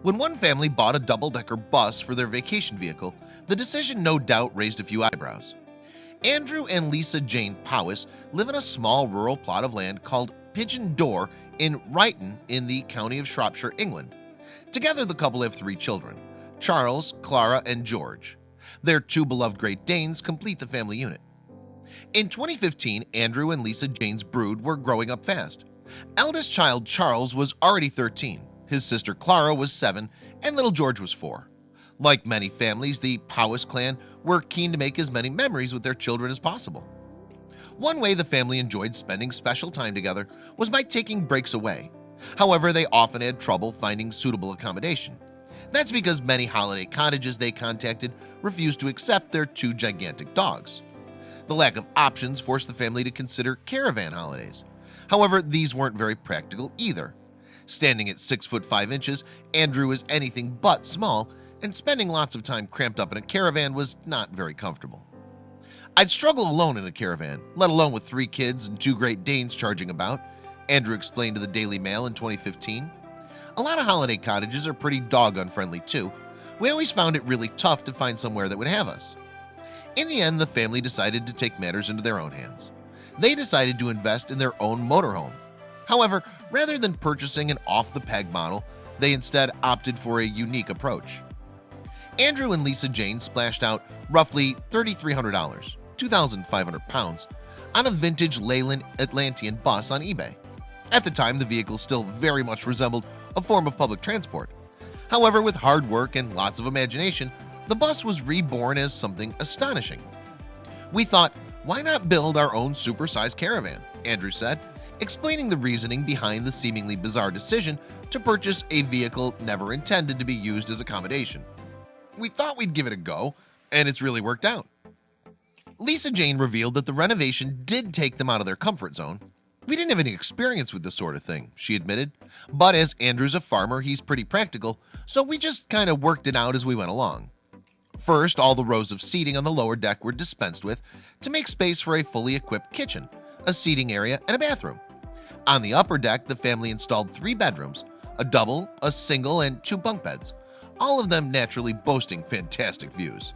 When one family bought a double-decker bus for their vacation vehicle, the decision no doubt raised a few eyebrows. Andrew and Lisa Jane Powys live in a small rural plot of land called Pigeon Door in Ryton in the county of Shropshire, England. Together, the couple have 3 children, Charles, Clara, and George. Their 2 beloved Great Danes complete the family unit. In 2015, Andrew and Lisa Jane's brood were growing up fast. Eldest child Charles was already 13, his sister Clara was 7, and little George was 4. Like many families, the Powys clan were keen to make as many memories with their children as possible. One way the family enjoyed spending special time together was by taking breaks away. However, they often had trouble finding suitable accommodation. That's because many holiday cottages they contacted refused to accept their 2 gigantic dogs. The lack of options forced the family to consider caravan holidays. However, these weren't very practical either. Standing at 6 foot 5 inches, Andrew is anything but small, and spending lots of time cramped up in a caravan was not very comfortable. I'd struggle alone in a caravan, let alone with 3 kids and 2 Great Danes charging about, Andrew explained to the Daily Mail in 2015. A lot of holiday cottages are pretty dog unfriendly too. We always found it really tough to find somewhere that would have us. In the end, the family decided to take matters into their own hands. They decided to invest in their own motorhome. However, rather than purchasing an off-the-peg model, they instead opted for a unique approach. Andrew and Lisa Jane splashed out roughly $3,300, 2,500 pounds, on a vintage Leyland Atlantean bus on eBay. At the time, the vehicle still very much resembled a form of public transport. However, with hard work and lots of imagination, the bus was reborn as something astonishing. We thought, why not build our own supersized caravan? Andrew said, explaining the reasoning behind the seemingly bizarre decision to purchase a vehicle never intended to be used as accommodation. We thought we'd give it a go, and it's really worked out. Lisa Jane revealed that the renovation did take them out of their comfort zone. We didn't have any experience with this sort of thing, she admitted, but as Andrew's a farmer, he's pretty practical, so we just kind of worked it out as we went along. First, all the rows of seating on the lower deck were dispensed with to make space for a fully equipped kitchen, a seating area, and a bathroom. On the upper deck, the family installed 3 bedrooms, a double, a single, and 2 bunk beds, all of them naturally boasting fantastic views.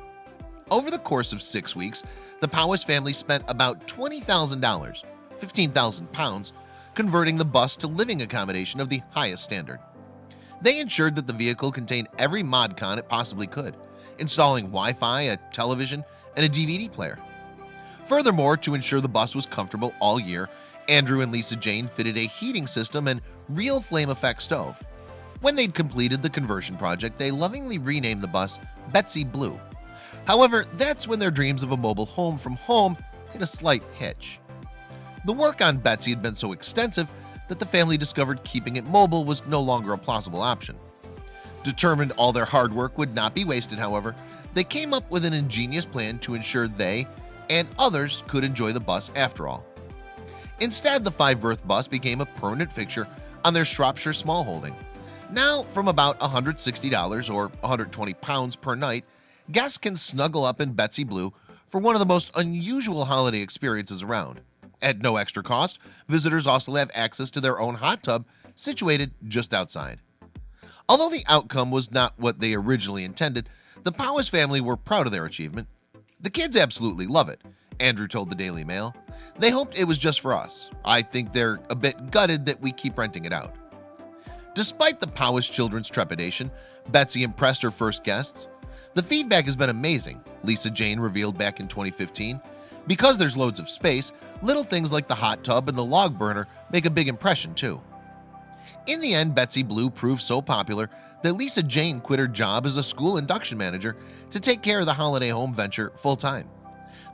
Over the course of 6 weeks, the Powys family spent about $20,000, 15,000 pounds, converting the bus to living accommodation of the highest standard. They ensured that the vehicle contained every mod con it possibly could, installing Wi-Fi, a television, and a DVD player. Furthermore, to ensure the bus was comfortable all year, Andrew and Lisa Jane fitted a heating system and real flame effect stove. When they'd completed the conversion project, they lovingly renamed the bus Betsy Blue. However, that's when their dreams of a mobile home from home hit a slight hitch. The work on Betsy had been so extensive that the family discovered keeping it mobile was no longer a plausible option. Determined all their hard work would not be wasted, however, they came up with an ingenious plan to ensure they and others could enjoy the bus after all. Instead, the 5-berth bus became a permanent fixture on their Shropshire small holding. Now, from about $160 or 120 pounds per night, guests can snuggle up in Betsy Blue for one of the most unusual holiday experiences around. At no extra cost, visitors also have access to their own hot tub situated just outside. Although the outcome was not what they originally intended, the Powys family were proud of their achievement. The kids absolutely love it, Andrew told the Daily Mail. They hoped it was just for us. I think they're a bit gutted that we keep renting it out. Despite the Powys children's trepidation, Betsy impressed her first guests. The feedback has been amazing, Lisa Jane revealed back in 2015. Because there's loads of space, little things like the hot tub and the log burner make a big impression too. In the end, Betsy Blue proved so popular that Lisa Jane quit her job as a school induction manager to take care of the holiday home venture full-time.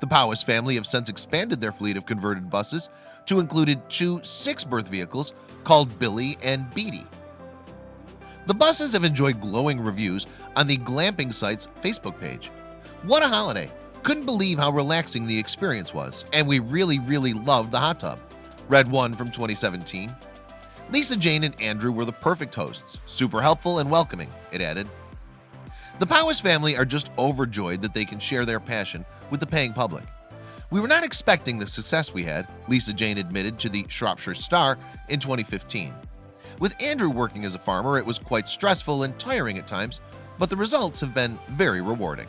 The Powys family have since expanded their fleet of converted buses to include 2 6-berth vehicles called Billy and Beatty. The buses have enjoyed glowing reviews on the glamping site's Facebook page. What a holiday! Couldn't believe how relaxing the experience was, and we really loved the hot tub, read one from 2017. Lisa Jane and Andrew were the perfect hosts, super helpful and welcoming, it added. The Powys family are just overjoyed that they can share their passion with the paying public. We were not expecting the success we had, Lisa Jane admitted to the Shropshire Star in 2015. With Andrew working as a farmer, it was quite stressful and tiring at times, but the results have been very rewarding.